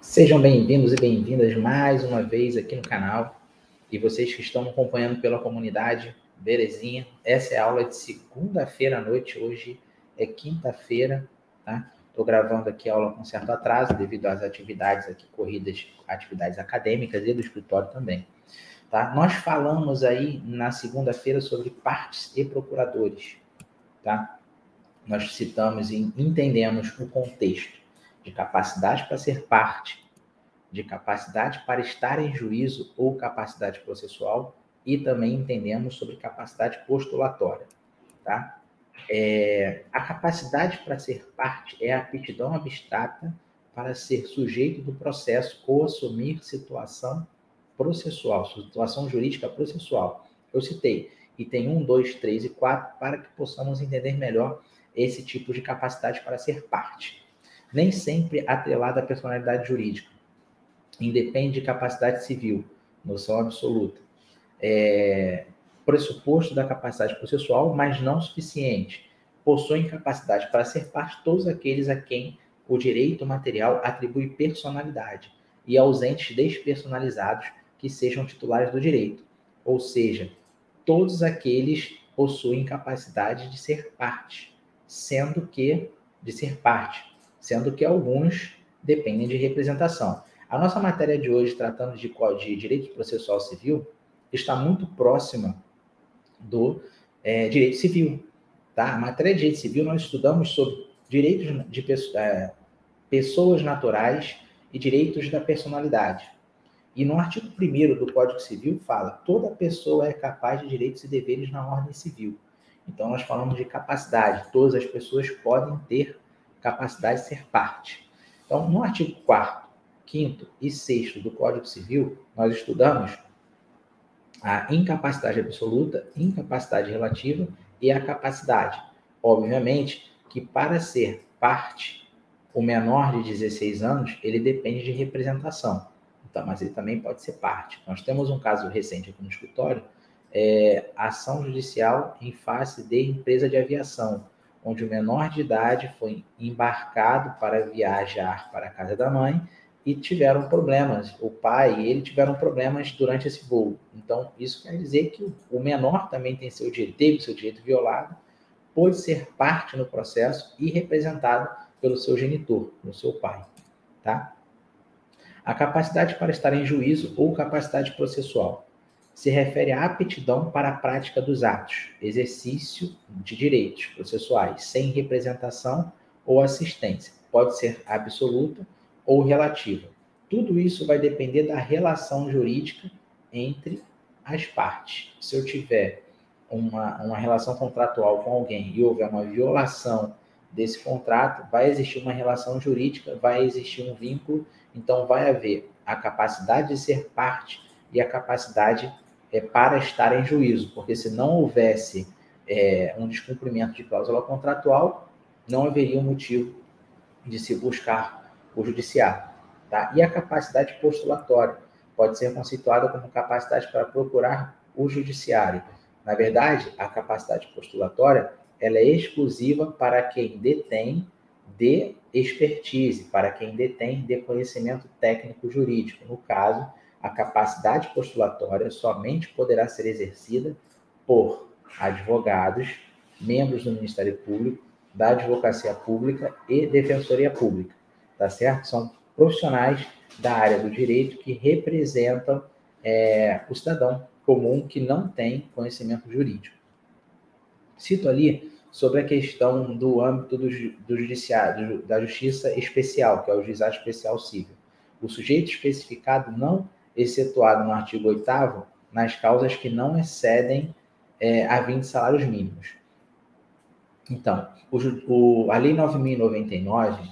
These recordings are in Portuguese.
Sejam bem-vindos e bem-vindas mais uma vez aqui no canal. E vocês que estão acompanhando pela comunidade, belezinha? Essa é a aula de segunda-feira à noite, hoje é quinta-feira, tá? Estou gravando aqui a aula com certo atraso devido às atividades aqui corridas, atividades acadêmicas e do escritório também, tá? Nós falamos aí na segunda-feira sobre partes e procuradores, tá? Nós citamos e entendemos o contexto de capacidade para ser parte, de capacidade para estar em juízo ou capacidade processual, e também entendemos sobre capacidade postulatória, tá? A capacidade para ser parte é a aptidão abstrata para ser sujeito do processo ou assumir situação processual, situação jurídica processual. Eu citei item 1, 2, 3 e 4 para que possamos entender melhor esse tipo de capacidade para ser parte. Nem sempre atrelada à personalidade jurídica. Independe de capacidade civil, noção absoluta. Pressuposto da capacidade processual, mas não suficiente. Possuem capacidade para ser parte todos aqueles a quem o direito material atribui personalidade e ausentes despersonalizados que sejam titulares do direito. Ou seja, todos aqueles possuem capacidade de ser parte, sendo que alguns dependem de representação. A nossa matéria de hoje, tratando de direito processual civil, está muito próxima do direito civil. Tá? A matéria de direito civil, nós estudamos sobre direitos de pessoas naturais e direitos da personalidade. E no artigo 1º do Código Civil fala: toda pessoa é capaz de direitos e deveres na ordem civil. Então, nós falamos de capacidade. Todas as pessoas podem ter capacidade de ser parte. Então, no artigo 4º, 5º e 6º do Código Civil, nós estudamos a incapacidade absoluta, incapacidade relativa e a capacidade. Obviamente que para ser parte, o menor de 16 anos, ele depende de representação. Então, mas ele também pode ser parte. Nós temos um caso recente aqui no escritório, ação judicial em face de empresa de aviação, onde o menor de idade foi embarcado para viajar para a casa da mãe e tiveram problemas. O pai e ele tiveram problemas durante esse voo. Então, isso quer dizer que o menor também teve seu direito violado, pôde ser parte no processo e representado pelo seu genitor, pelo seu pai, tá? A capacidade para estar em juízo ou capacidade processual se refere à aptidão para a prática dos atos, exercício de direitos processuais, sem representação ou assistência. Pode ser absoluta ou relativa. Tudo isso vai depender da relação jurídica entre as partes. Se eu tiver uma relação contratual com alguém e houver uma violação desse contrato, vai existir uma relação jurídica, vai existir um vínculo, então vai haver a capacidade de ser parte e a capacidade para estar em juízo, porque se não houvesse um descumprimento de cláusula contratual, não haveria um motivo de se buscar o judiciário. Tá? E a capacidade postulatória pode ser conceituada como capacidade para procurar o judiciário. Na verdade, a capacidade postulatória ela é exclusiva para quem detém de expertise, para quem detém de conhecimento técnico jurídico. No caso, a capacidade postulatória somente poderá ser exercida por advogados, membros do Ministério Público, da Advocacia Pública e Defensoria Pública, tá certo? São profissionais da área do direito que representam o cidadão comum que não tem conhecimento jurídico. Cito ali sobre a questão do âmbito do judiciário, da justiça especial, que é o juizado especial civil. O sujeito especificado não excetuado no artigo 8º nas causas que não excedem a 20 salários mínimos. Então, a Lei 9.099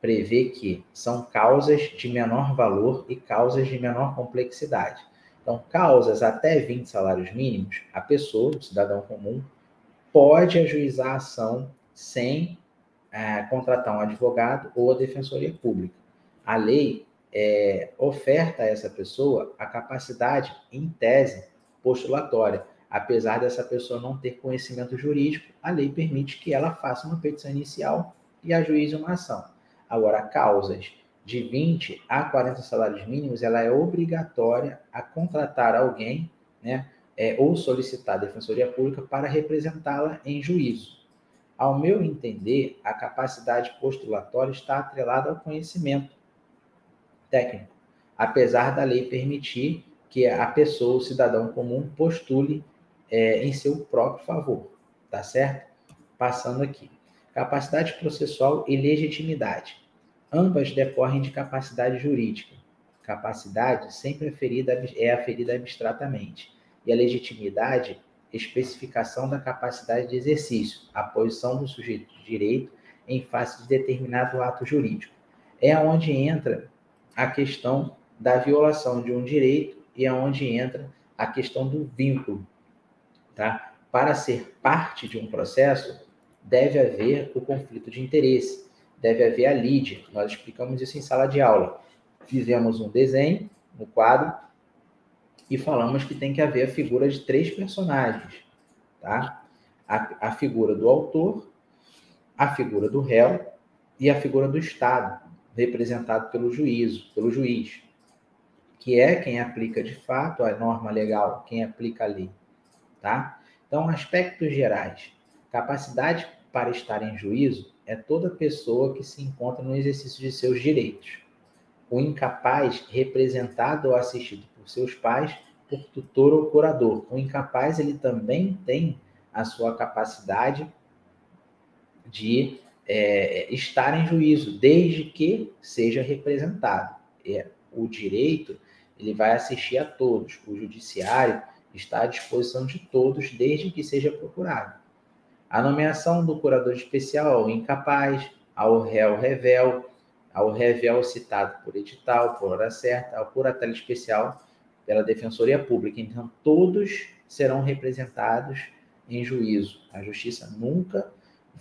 prevê que são causas de menor valor e causas de menor complexidade. Então, causas até 20 salários mínimos, a pessoa, o cidadão comum, pode ajuizar a ação sem contratar um advogado ou a defensoria pública. A lei oferta a essa pessoa a capacidade, em tese, postulatória. Apesar dessa pessoa não ter conhecimento jurídico, a lei permite que ela faça uma petição inicial e ajuize uma ação. Agora, causas de 20 a 40 salários mínimos, ela é obrigatória a contratar alguém, né, ou solicitar a Defensoria Pública para representá-la em juízo. Ao meu entender, a capacidade postulatória está atrelada ao conhecimento técnico, apesar da lei permitir que a pessoa, o cidadão comum, postule em seu próprio favor, tá certo? Passando aqui. Capacidade processual e legitimidade. Ambas decorrem de capacidade jurídica. Capacidade sempre é aferida abstratamente. E a legitimidade, especificação da capacidade de exercício, a posição do sujeito de direito em face de determinado ato jurídico. É onde entra a questão da violação de um direito e é onde entra a questão do vínculo. Tá? Para ser parte de um processo, deve haver o conflito de interesse, deve haver a lide. Nós explicamos isso em sala de aula. Fizemos um desenho no quadro e falamos que tem que haver a figura de 3 personagens. Tá? A figura do autor, a figura do réu e a figura do Estado, representado pelo juiz, que é quem aplica de fato a norma legal, quem aplica a lei. Tá? Então, aspectos gerais. Capacidade para estar em juízo é toda pessoa que se encontra no exercício de seus direitos. O incapaz, representado ou assistido por seus pais, por tutor ou curador. O incapaz, ele também tem a sua capacidade de estar em juízo, desde que seja representado. O direito, ele vai assistir a todos. O judiciário está à disposição de todos, desde que seja procurado. A nomeação do curador especial ao incapaz, ao réu revel, ao revel citado por edital, por hora certa, ao curatário especial pela Defensoria Pública. Então, todos serão representados em juízo. A justiça nunca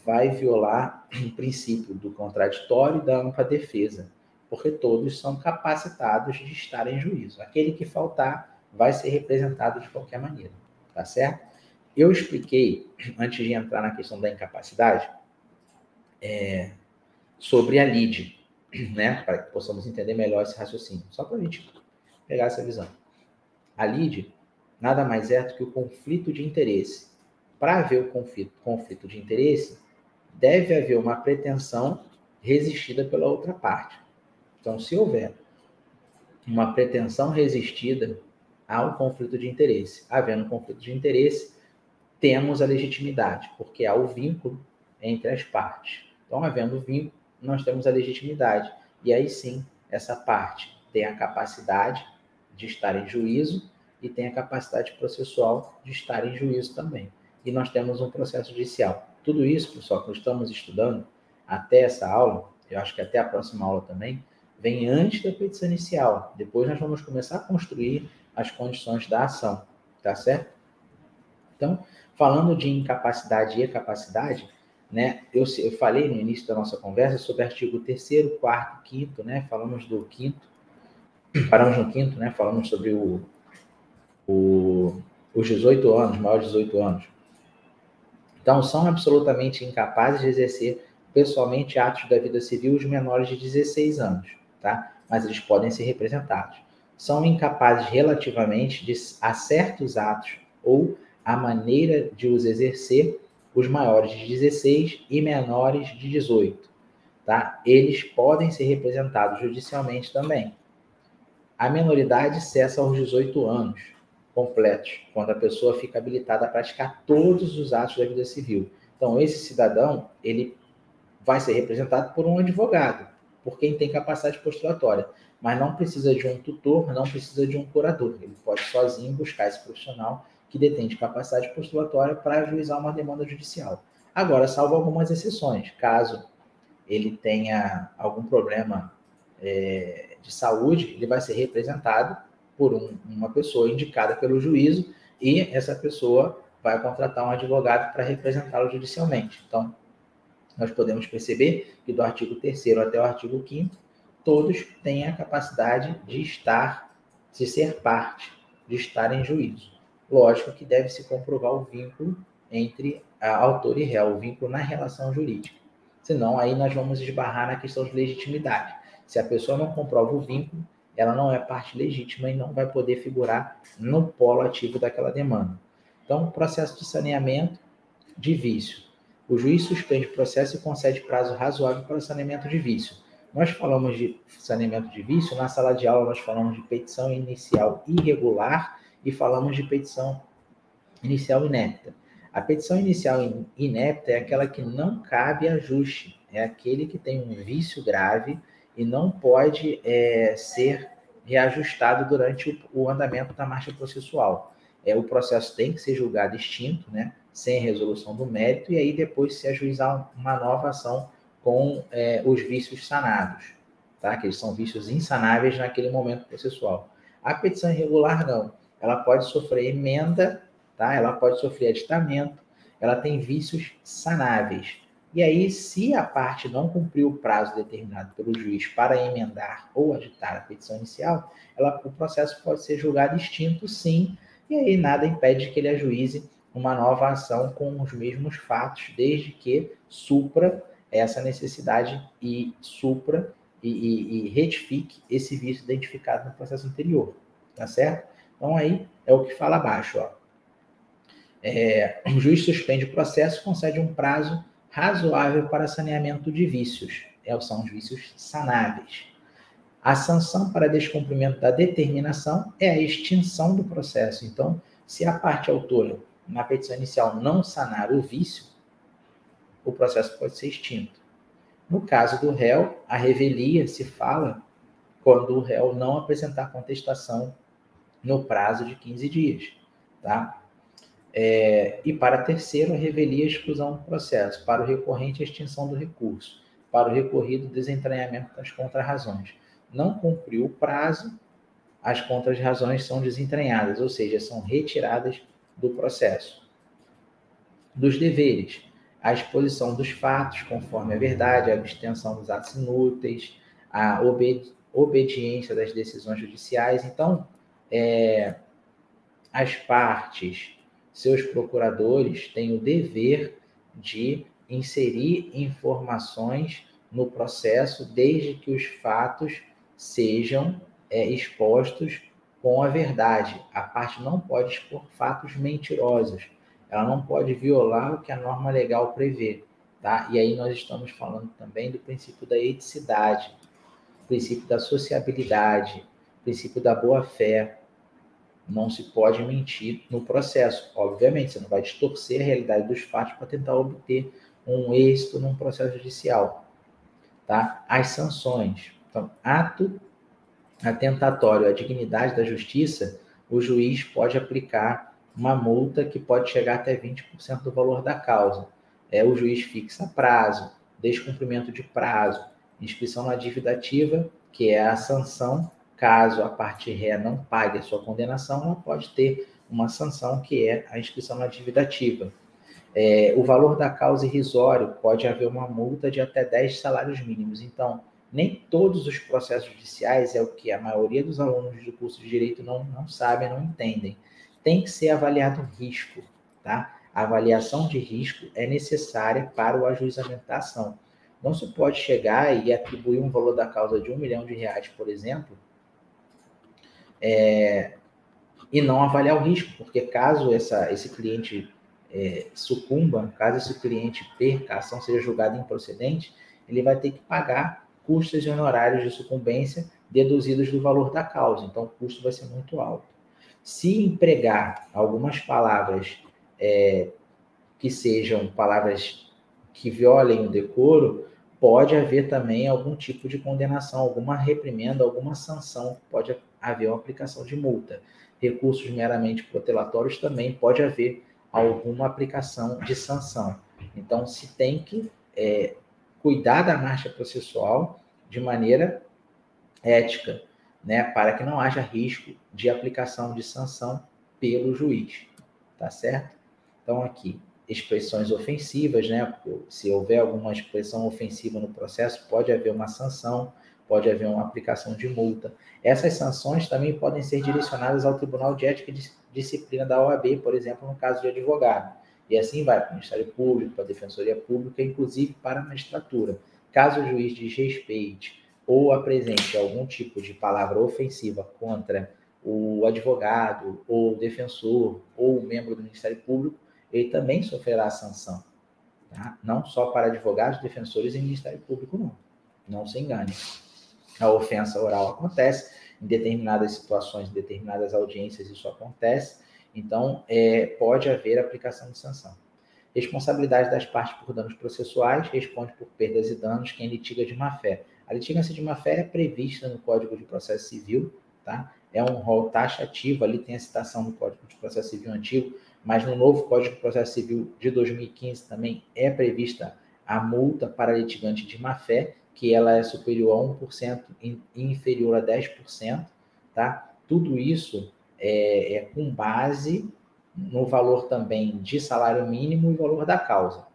vai violar o princípio do contraditório e da ampla defesa, porque todos são capacitados de estar em juízo. Aquele que faltar vai ser representado de qualquer maneira, tá certo? Eu expliquei, antes de entrar na questão da incapacidade, sobre a lide, né? Para que possamos entender melhor esse raciocínio. Só para a gente pegar essa visão. A lide nada mais é do que o conflito de interesse. Para haver o conflito de interesse, deve haver uma pretensão resistida pela outra parte. Então, se houver uma pretensão resistida ao conflito de interesse, havendo conflito de interesse, temos a legitimidade, porque há o vínculo entre as partes. Então, havendo vínculo, nós temos a legitimidade. E aí sim, essa parte tem a capacidade de estar em juízo e tem a capacidade processual de estar em juízo também. E nós temos um processo judicial. Tudo isso, pessoal, que nós estamos estudando até essa aula, eu acho que até a próxima aula também, vem antes da petição inicial. Depois nós vamos começar a construir as condições da ação, tá certo? Então, falando de incapacidade e capacidade, né, eu falei no início da nossa conversa sobre o artigo 3º, 4º, 5º, né, falamos do 5º, paramos no 5º, né, falamos sobre os 18 anos, maiores de 18 anos. Então, são absolutamente incapazes de exercer pessoalmente atos da vida civil os menores de 16 anos, tá? Mas eles podem ser representados. São incapazes relativamente a certos atos ou a maneira de os exercer os maiores de 16 e menores de 18, tá? Eles podem ser representados judicialmente também. A menoridade cessa aos 18 anos completos, quando a pessoa fica habilitada a praticar todos os atos da vida civil. Então, esse cidadão, ele vai ser representado por um advogado, por quem tem capacidade postulatória, mas não precisa de um tutor, não precisa de um curador. Ele pode sozinho buscar esse profissional que detém de capacidade postulatória para ajuizar uma demanda judicial. Agora, salvo algumas exceções, caso ele tenha algum problema de saúde, ele vai ser representado por uma pessoa indicada pelo juízo e essa pessoa vai contratar um advogado para representá-lo judicialmente. Então, nós podemos perceber que do artigo 3º até o artigo 5º, todos têm a capacidade de ser parte, de estar em juízo. Lógico que deve-se comprovar o vínculo entre autor e réu, o vínculo na relação jurídica. Senão, aí nós vamos esbarrar na questão de legitimidade. Se a pessoa não comprova o vínculo, ela não é parte legítima e não vai poder figurar no polo ativo daquela demanda. Então, processo de saneamento de vício. O juiz suspende o processo e concede prazo razoável para o saneamento de vício. Nós falamos de saneamento de vício, na sala de aula nós falamos de petição inicial irregular e falamos de petição inicial inepta. A petição inicial inepta é aquela que não cabe ajuste, é aquele que tem um vício grave e não pode ser reajustado durante o andamento da marcha processual. O processo tem que ser julgado extinto, né, sem resolução do mérito, e aí depois se ajuizar uma nova ação com os vícios sanados, tá? Que eles são vícios insanáveis naquele momento processual. A petição irregular não, ela pode sofrer emenda, tá? Ela pode sofrer aditamento, ela tem vícios sanáveis. E aí, se a parte não cumpriu o prazo determinado pelo juiz para emendar ou aditar a petição inicial, o processo pode ser julgado extinto, sim, e aí nada impede que ele ajuize uma nova ação com os mesmos fatos, desde que supra essa necessidade e supra e retifique esse vício identificado no processo anterior, tá certo? Então aí é o que fala abaixo, ó. O juiz suspende o processo e concede um prazo razoável para saneamento de vícios. São os vícios sanáveis. A sanção para descumprimento da determinação é a extinção do processo. Então, se a parte autora, na petição inicial, não sanar o vício, o processo pode ser extinto. No caso do réu, a revelia se fala quando o réu não apresentar contestação no prazo de 15 dias, tá? E para terceiro, a revelia a exclusão do processo, para o recorrente, a extinção do recurso, para o recorrido, o desentranhamento das contrarrazões. Não cumpriu o prazo, as contrarrazões são desentranhadas, ou seja, são retiradas do processo. Dos deveres, a exposição dos fatos conforme a verdade, a abstenção dos atos inúteis, a obediência das decisões judiciais. Então, as partes, seus procuradores, têm o dever de inserir informações no processo, desde que os fatos sejam expostos com a verdade. A parte não pode expor fatos mentirosos, ela não pode violar o que a norma legal prevê, tá? E aí nós estamos falando também do princípio da eticidade, princípio da sociabilidade, princípio da boa-fé. Não se pode mentir no processo. Obviamente, você não vai distorcer a realidade dos fatos para tentar obter um êxito num processo judicial, tá? As sanções. Então, ato atentatório à dignidade da justiça, o juiz pode aplicar uma multa que pode chegar até 20% do valor da causa. O juiz fixa prazo, descumprimento de prazo, inscrição na dívida ativa, que é a sanção. Caso a parte ré não pague a sua condenação, ela pode ter uma sanção, que é a inscrição na dívida ativa. O valor da causa irrisório, pode haver uma multa de até 10 salários mínimos. Então, nem todos os processos judiciais é o que a maioria dos alunos do curso de Direito não sabem, não entendem. Tem que ser avaliado o risco, tá? A avaliação de risco é necessária para o ajuizamento da ação. Não se pode chegar e atribuir um valor da causa de R$1 milhão, por exemplo, e não avaliar o risco, porque caso esse cliente sucumba, caso esse cliente perca, a ação seja julgada improcedente, ele vai ter que pagar custos e honorários de sucumbência deduzidos do valor da causa. Então, o custo vai ser muito alto. Se empregar algumas palavras que sejam palavras que violem o decoro, pode haver também algum tipo de condenação, alguma reprimenda, alguma sanção, pode haver uma aplicação de multa. Recursos meramente protelatórios também pode haver alguma aplicação de sanção. Então, se tem que cuidar da marcha processual de maneira ética, né, para que não haja risco de aplicação de sanção pelo juiz, tá certo? Então, aqui, expressões ofensivas, né? Se houver alguma expressão ofensiva no processo, pode haver uma sanção, pode haver uma aplicação de multa. Essas sanções também podem ser direcionadas ao Tribunal de Ética e Disciplina da OAB, por exemplo, no caso de advogado. E assim vai para o Ministério Público, para a Defensoria Pública, inclusive para a magistratura. Caso o juiz desrespeite ou apresente algum tipo de palavra ofensiva contra o advogado, ou o defensor, ou o membro do Ministério Público, ele também sofrerá sanção. Tá? Não só para advogados, defensores e Ministério Público, não. Não se engane. A ofensa oral acontece em determinadas situações, em determinadas audiências, isso acontece. Então, pode haver aplicação de sanção. Responsabilidade das partes por danos processuais, responde por perdas e danos quem litiga de má-fé. A litigância de má-fé é prevista no Código de Processo Civil, tá? É um rol taxativo, ali tem a citação do Código de Processo Civil antigo, mas no novo Código de Processo Civil de 2015 também é prevista a multa para litigante de má-fé, que ela é superior a 1% e inferior a 10%, tá? Tudo isso é com base no valor também de salário mínimo e valor da causa.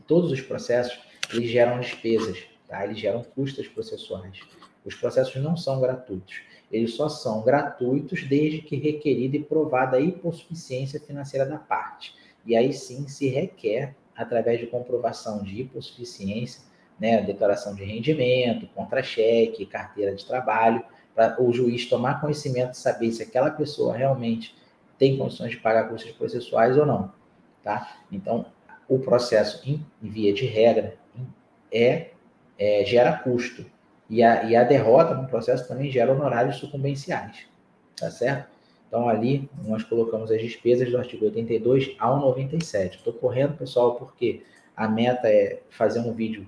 Todos os processos, eles geram despesas, tá? Eles geram custas processuais. Os processos não são gratuitos. Eles só são gratuitos desde que requerida e provada a hipossuficiência financeira da parte. E aí sim se requer, através de comprovação de hipossuficiência, né, declaração de rendimento, contra-cheque, carteira de trabalho, para o juiz tomar conhecimento e saber se aquela pessoa realmente tem condições de pagar custas processuais ou não, tá? Então, o processo, em via de regra, gera custo. E a derrota no processo também gera honorários sucumbenciais, tá certo? Então, ali, nós colocamos as despesas do artigo 82 ao 97. Estou correndo, pessoal, porque a meta é fazer um vídeo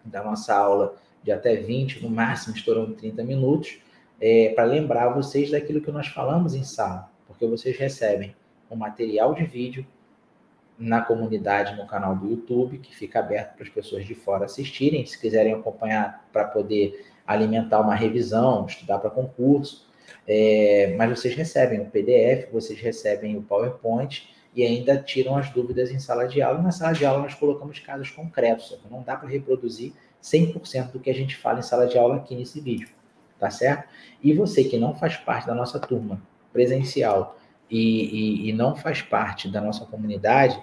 da nossa aula de até 20, no máximo, estourando 30 minutos, para lembrar vocês daquilo que nós falamos em sala, porque vocês recebem um material de vídeo na comunidade, no canal do YouTube, que fica aberto para as pessoas de fora assistirem, se quiserem acompanhar para poder alimentar uma revisão, estudar para concurso, mas vocês recebem o PDF, vocês recebem o PowerPoint e ainda tiram as dúvidas em sala de aula. Na sala de aula nós colocamos casos concretos, só que não dá para reproduzir 100% do que a gente fala em sala de aula aqui nesse vídeo, tá certo? E você que não faz parte da nossa turma presencial e não faz parte da nossa comunidade,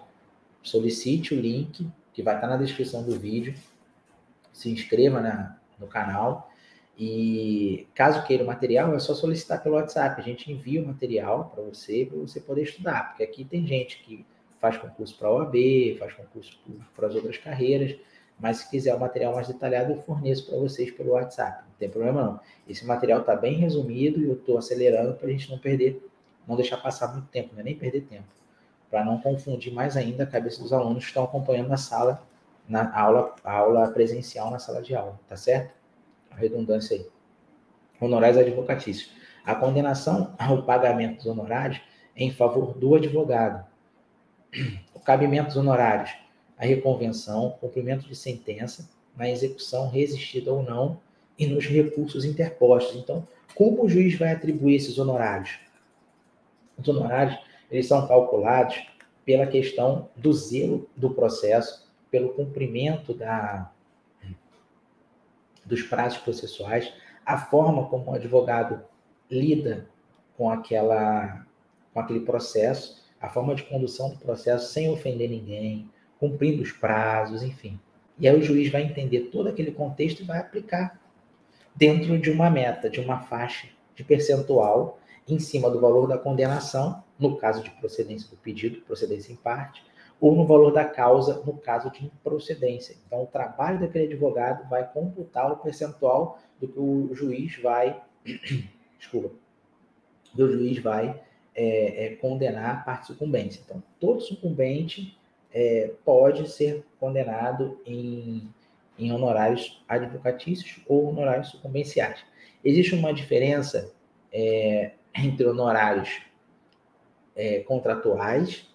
solicite o link que vai estar na descrição do vídeo, se inscreva no canal e caso queira o material é só solicitar pelo WhatsApp, a gente envia o material para você poder estudar, porque aqui tem gente que faz concurso para a OAB, faz concurso para as outras carreiras, mas se quiser o material mais detalhado eu forneço para vocês pelo WhatsApp, não tem problema não. Esse material está bem resumido e eu estou acelerando para a gente não deixar passar muito tempo, não é nem perder tempo, para não confundir mais ainda a cabeça dos alunos que estão acompanhando a aula presencial na sala de aula, tá certo? A redundância aí. Honorários advocatícios. A condenação ao pagamento dos honorários é em favor do advogado. O cabimento dos honorários, a reconvenção, cumprimento de sentença, na execução resistida ou não e nos recursos interpostos. Então, como o juiz vai atribuir esses honorários? Os honorários, eles são calculados pela questão do zelo do processo, pelo cumprimento dos prazos processuais, a forma como o advogado lida com aquele processo, a forma de condução do processo sem ofender ninguém, cumprindo os prazos, enfim. E aí o juiz vai entender todo aquele contexto e vai aplicar dentro de uma meta, de uma faixa de percentual em cima do valor da condenação, no caso de procedência do pedido, procedência em parte, ou no valor da causa, no caso de improcedência. Então, o trabalho daquele advogado vai computar o percentual do que o juiz vai, condenar a parte sucumbente. Então, todo sucumbente pode ser condenado em honorários advocatícios ou honorários sucumbenciais. Existe uma diferença entre honorários contratuais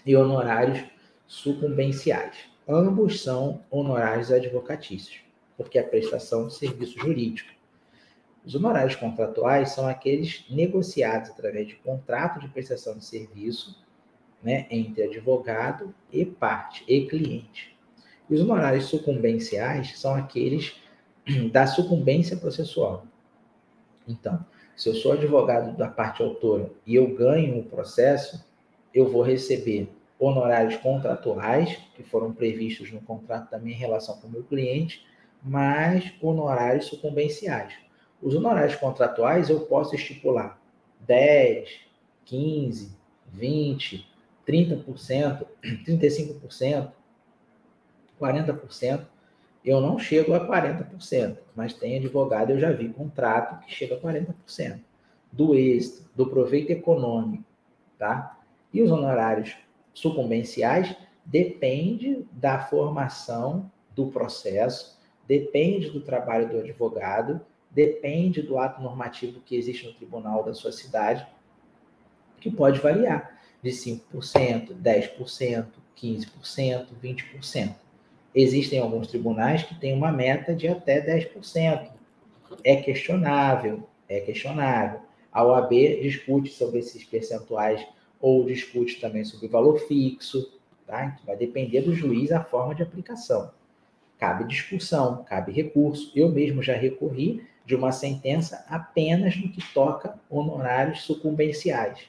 e honorários sucumbenciais. Ambos são honorários advocatícios, porque é a prestação de serviço jurídico. Os honorários contratuais são aqueles negociados através de contrato de prestação de serviço, né, entre advogado e parte, e cliente. Os honorários sucumbenciais são aqueles da sucumbência processual. Então, se eu sou advogado da parte autora e eu ganho o processo, eu vou receber honorários contratuais, que foram previstos no contrato da minha relação com o meu cliente, mais honorários sucumbenciais. Os honorários contratuais eu posso estipular 10, 15, 20, 30%, 35%, 40%. Eu não chego a 40%, mas tem advogado, eu já vi contrato que chega a 40%. Do êxito, do proveito econômico, tá? E os honorários sucumbenciais depende da formação do processo, depende do trabalho do advogado, depende do ato normativo que existe no tribunal da sua cidade, que pode variar de 5%, 10%, 15%, 20%. Existem alguns tribunais que têm uma meta de até 10%. É questionável, é questionável. A OAB discute sobre esses percentuais ou discute também sobre o valor fixo, tá? Então, vai depender do juiz a forma de aplicação. Cabe discussão, cabe recurso. Eu mesmo já recorri de uma sentença apenas no que toca honorários sucumbenciais.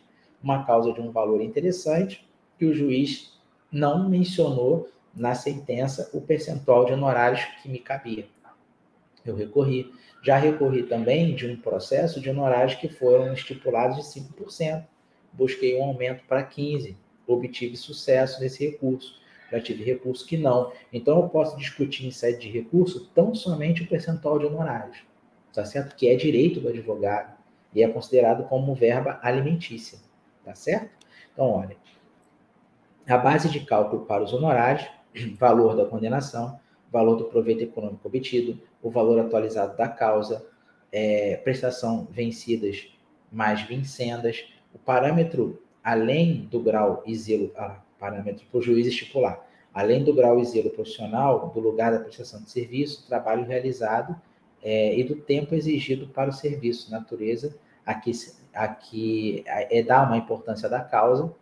Uma causa de um valor interessante que o juiz não mencionou na sentença o percentual de honorários que me cabia. Eu recorri. Já recorri também de um processo de honorários que foram estipulados de 5%. Busquei um aumento para 15%. Obtive sucesso nesse recurso. Já tive recurso que não. Então, eu posso discutir em sede de recurso tão somente o percentual de honorários. Tá certo? Que é direito do advogado e é considerado como verba alimentícia. Tá certo? Então, olha. A base de cálculo para os honorários, valor da condenação, valor do proveito econômico obtido, o valor atualizado da causa, prestação vencidas mais vincendas, o parâmetro além do grau e zelo, parâmetro para o juiz estipular, além do grau e zelo profissional, do lugar da prestação de serviço, trabalho realizado e do tempo exigido para o serviço, natureza, aqui dá uma importância da causa,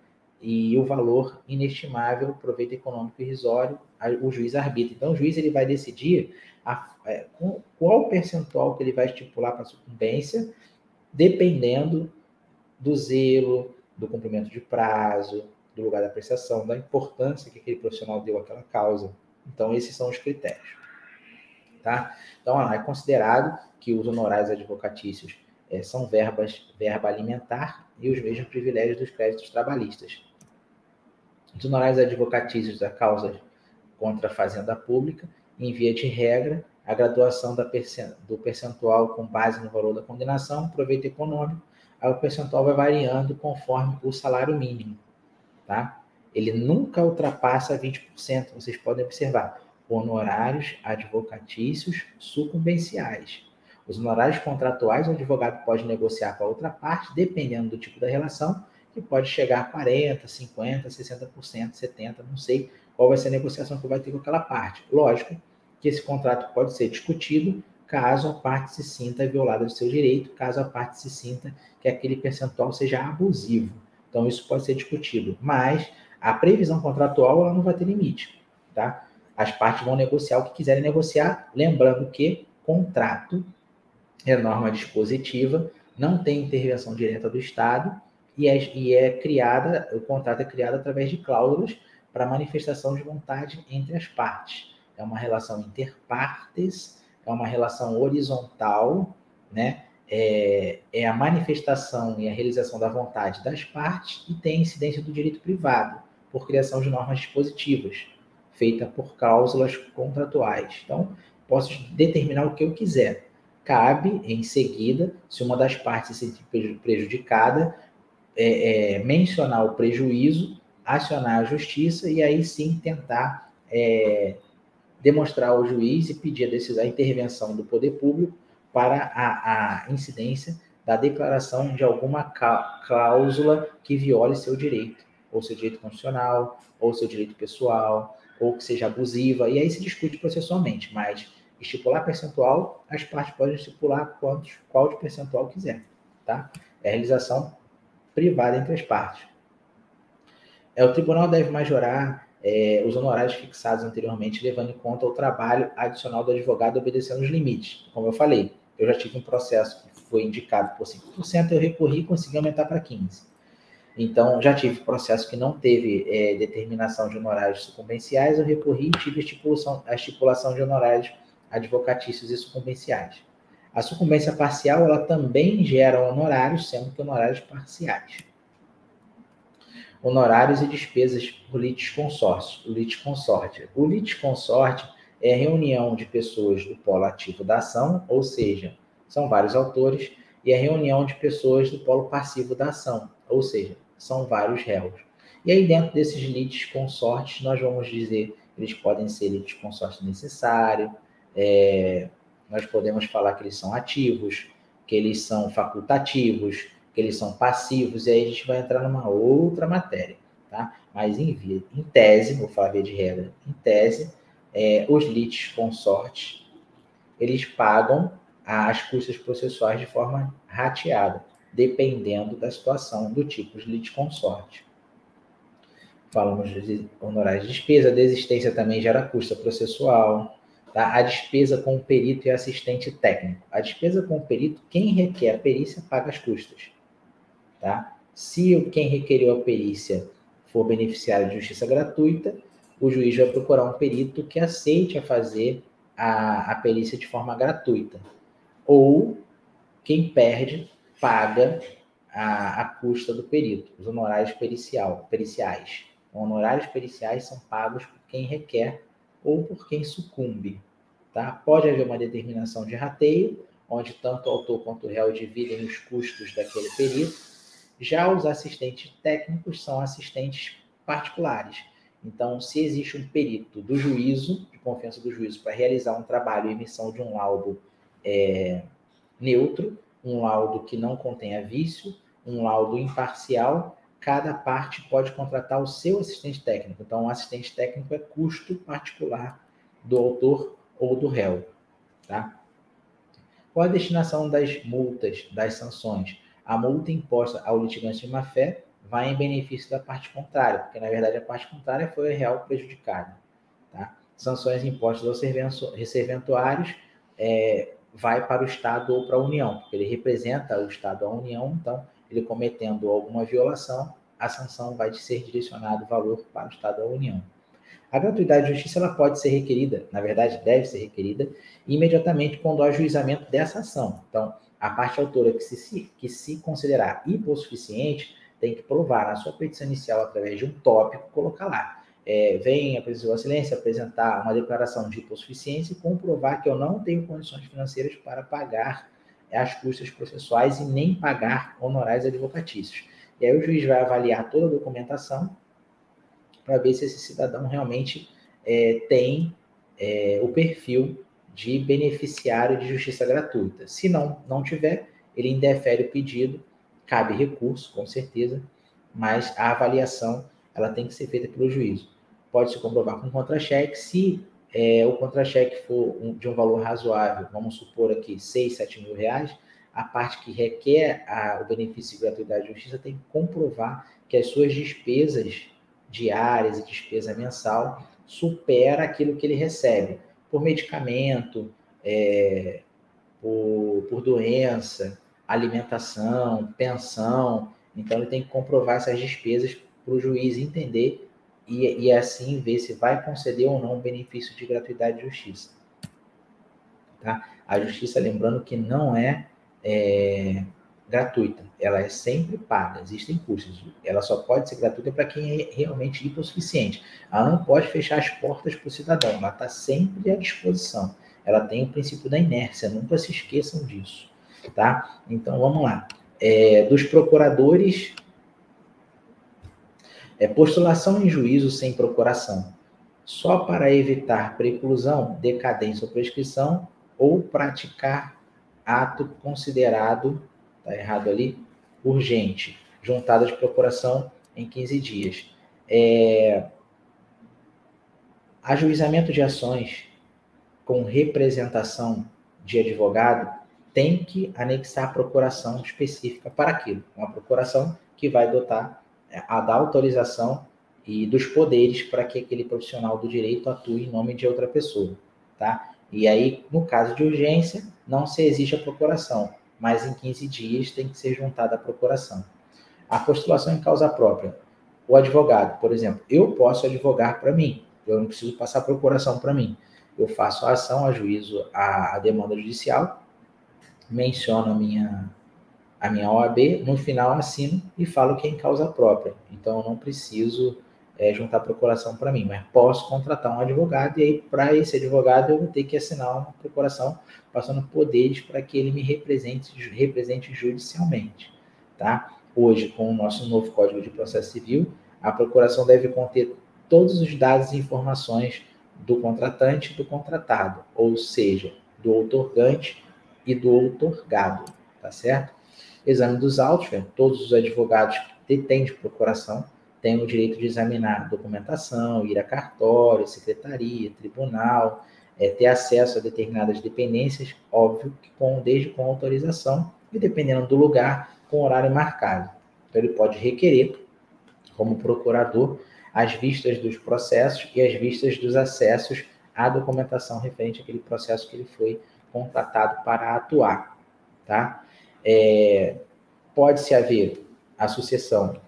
e o valor inestimável, proveito econômico irrisório, o juiz arbitra. Então, o juiz ele vai decidir qual percentual que ele vai estipular para a sucumbência, dependendo do zelo, do cumprimento de prazo, do lugar da prestação, da importância que aquele profissional deu àquela causa. Então, esses são os critérios. Tá? Então, é considerado que os honorários advocatícios são verba alimentar e os mesmos privilégios dos créditos trabalhistas. Os honorários advocatícios da causa contra a fazenda pública, em via de regra, a graduação do percentual com base no valor da condenação, proveito econômico, aí o percentual vai variando conforme o salário mínimo, tá? Ele nunca ultrapassa 20%, vocês podem observar. Honorários advocatícios sucumbenciais. Os honorários contratuais, o advogado pode negociar com a outra parte, dependendo do tipo da relação, que pode chegar a 40%, 50%, 60%, 70%, não sei qual vai ser a negociação que vai ter com aquela parte. Lógico que esse contrato pode ser discutido caso a parte se sinta violada do seu direito, caso a parte se sinta que aquele percentual seja abusivo. Então, isso pode ser discutido, mas a previsão contratual ela não vai ter limite, tá? As partes vão negociar o que quiserem negociar, lembrando que contrato é norma dispositiva, não tem intervenção direta do Estado e o contrato é criado através de cláusulas para manifestação de vontade entre as partes. É uma relação interpartes, é uma relação horizontal, né? É a manifestação e a realização da vontade das partes e tem incidência do direito privado, por criação de normas dispositivas, feita por cláusulas contratuais. Então, posso determinar o que eu quiser. Cabe, em seguida, se uma das partes se sentir prejudicada, mencionar o prejuízo, acionar a justiça e aí sim tentar demonstrar ao juiz e pedir a intervenção do poder público para a incidência da declaração de alguma cláusula que viole seu direito, ou seu direito constitucional, ou seu direito pessoal, ou que seja abusiva, e aí se discute processualmente, mas estipular percentual, as partes podem estipular qual de percentual quiser, tá? É a realização privada entre as partes. O tribunal deve majorar os honorários fixados anteriormente, levando em conta o trabalho adicional do advogado obedecendo os limites. Como eu falei, eu já tive um processo que foi indicado por 5%, eu recorri e consegui aumentar para 15%. Então, já tive processo que não teve determinação de honorários sucumbenciais, eu recorri e tive a estipulação de honorários advocatícios e sucumbenciais. A sucumbência parcial, ela também gera honorários, sendo que honorários parciais. Honorários e despesas por litisconsórcio. O litisconsorte é a reunião de pessoas do polo ativo da ação, ou seja, são vários autores, e a reunião de pessoas do polo passivo da ação, ou seja, são vários réus. E aí, dentro desses litisconsortes, nós vamos dizer, eles podem ser litisconsorte necessário, nós podemos falar que eles são ativos, que eles são facultativos, que eles são passivos, e aí a gente vai entrar numa outra matéria, tá? Mas em tese, vou falar via de regra, em tese, os litisconsortes, eles pagam as custas processuais de forma rateada, dependendo da situação, do tipo de litisconsorte. Falamos de honorários de despesa, a desistência também gera custo processual, tá? A despesa com o perito e assistente técnico. A despesa com o perito, quem requer a perícia paga as custas, tá? Se quem requeriu a perícia for beneficiário de justiça gratuita, o juiz vai procurar um perito que aceite a fazer a perícia de forma gratuita. Ou quem perde paga a custa do perito, os honorários periciais. Honorários periciais são pagos por quem requer ou por quem sucumbe. Tá? Pode haver uma determinação de rateio, onde tanto o autor quanto o réu dividem os custos daquele perito. Já os assistentes técnicos são assistentes particulares. Então, se existe um perito do juízo, de confiança do juízo, para realizar um trabalho e emissão de um laudo neutro, um laudo que não contenha vício, um laudo imparcial, cada parte pode contratar o seu assistente técnico. Então, o assistente técnico é custo particular do autor ou do réu. Tá? Qual a destinação das multas, das sanções? A multa imposta ao litigante de má-fé vai em benefício da parte contrária, porque, na verdade, a parte contrária foi a real prejudicada. Tá? Sanções impostas aos serventuários vai para o Estado ou para a União, porque ele representa o Estado ou a União, então, ele cometendo alguma violação, a sanção vai ser direcionado o valor para o Estado ou a União. A gratuidade de justiça ela pode ser requerida, na verdade, deve ser requerida, imediatamente quando há ajuizamento dessa ação. Então, a parte autora que se considerar hipossuficiente tem que provar na sua petição inicial, através de um tópico, colocar lá. Vem a presidência Vossa Excelência apresentar uma declaração de hipossuficiência e comprovar que eu não tenho condições financeiras para pagar as custas processuais e nem pagar honorários advocatícios. E aí o juiz vai avaliar toda a documentação para ver se esse cidadão realmente tem o perfil de beneficiário de justiça gratuita. Se não tiver, ele indefere o pedido, cabe recurso, com certeza, mas a avaliação ela tem que ser feita pelo juízo. Pode se comprovar com contra-cheque. Se o contra-cheque for de um valor razoável, vamos supor aqui 6, 7 mil reais, a parte que requer o benefício de gratuidade de justiça tem que comprovar que as suas despesas diárias e despesa mensal supera aquilo que ele recebe por medicamento, por doença, alimentação, pensão. Então, ele tem que comprovar essas despesas para o juiz entender e assim ver se vai conceder ou não o benefício de gratuidade de justiça. Tá? A justiça, lembrando que não é gratuita, ela é sempre paga, existem custos. Ela só pode ser gratuita para quem é realmente hipossuficiente. Ela não pode fechar as portas para o cidadão, ela está sempre à disposição. Ela tem o princípio da inércia, nunca se esqueçam disso. Tá? Então, vamos lá. Dos procuradores, postulação em juízo sem procuração, só para evitar preclusão, decadência ou prescrição, ou praticar ato considerado, está errado ali, urgente, juntado de procuração em 15 dias. Ajuizamento de ações com representação de advogado tem que anexar procuração específica para aquilo. Uma procuração que vai dar autorização e dos poderes para que aquele profissional do direito atue em nome de outra pessoa. Tá? E aí, no caso de urgência, não se exige a procuração, mas em 15 dias tem que ser juntada a procuração. A postulação em causa própria. O advogado, por exemplo, eu posso advogar para mim, eu não preciso passar procuração para mim. eu faço a ação, ajuizo a demanda judicial, menciono a minha OAB, no final assino e falo que é em causa própria. Então, eu não preciso juntar procuração para mim, mas posso contratar um advogado, e aí, para esse advogado, eu vou ter que assinar uma procuração, passando poderes para que ele me represente judicialmente. Tá? Hoje, com o nosso novo Código de Processo Civil, a procuração deve conter todos os dados e informações do contratante e do contratado, ou seja, do outorgante e do outorgado, tá certo? Exame dos autos, todos os advogados que detêm de procuração têm o direito de examinar documentação, ir a cartório, secretaria, tribunal, ter acesso a determinadas dependências, óbvio que desde com autorização e, dependendo do lugar, com horário marcado. Então, ele pode requerer, como procurador, as vistas dos processos e as vistas dos acessos à documentação referente àquele processo que ele foi contratado para atuar, tá? Pode-se haver a sucessão,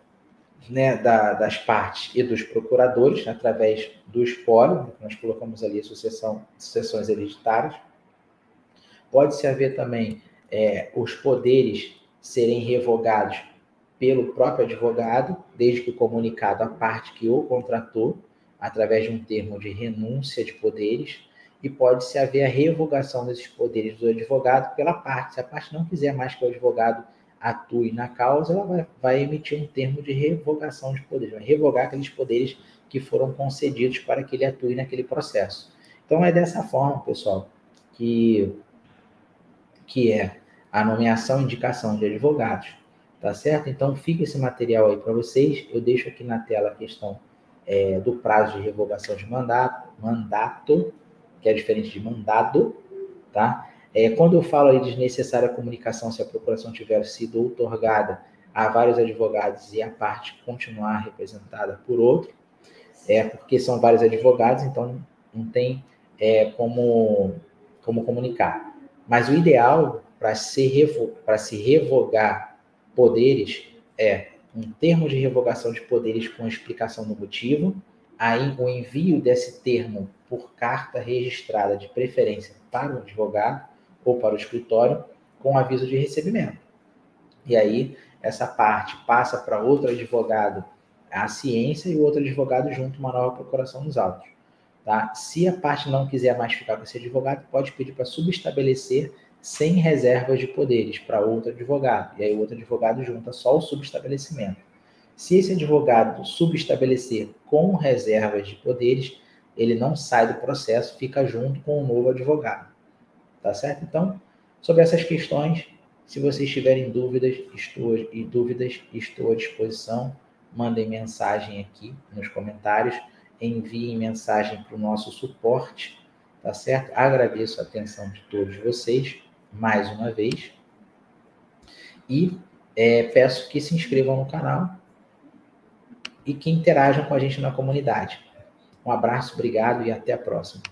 né, das partes e dos procuradores através do espólio, nós colocamos ali a sucessões hereditárias. Pode-se haver também os poderes serem revogados pelo próprio advogado, desde que comunicado à parte que o contratou, através de um termo de renúncia de poderes, e pode-se haver a revogação desses poderes do advogado pela parte. Se a parte não quiser mais que o advogado atue na causa, ela vai emitir um termo de revogação de poderes, vai revogar aqueles poderes que foram concedidos para que ele atue naquele processo. Então, é dessa forma, pessoal, que é a nomeação e indicação de advogados, tá certo? Então, fica esse material aí para vocês. Eu deixo aqui na tela a questão do prazo de revogação de mandato, que é diferente de mandado, tá? Quando eu falo aí de desnecessária comunicação, se a procuração tiver sido outorgada a vários advogados e a parte continuar representada por outro, porque são vários advogados, então não tem como comunicar. Mas o ideal para se revogar poderes é um termo de revogação de poderes com explicação do motivo, aí o envio desse termo por carta registrada, de preferência para o advogado ou para o escritório, com aviso de recebimento. E aí essa parte passa para outro advogado a ciência e o outro advogado junto uma nova procuração nos autos. Tá? Se a parte não quiser mais ficar com esse advogado, pode pedir para subestabelecer sem reservas de poderes para outro advogado. E aí o outro advogado junta só o subestabelecimento. Se esse advogado subestabelecer com reservas de poderes, ele não sai do processo, fica junto com o novo advogado. Tá certo? Então, sobre essas questões, se vocês tiverem dúvidas, estou à disposição. Mandem mensagem aqui nos comentários, enviem mensagem para o nosso suporte, tá certo? Agradeço a atenção de todos vocês, mais uma vez, e peço que se inscrevam no canal e que interajam com a gente na comunidade. Um abraço, obrigado e até a próxima.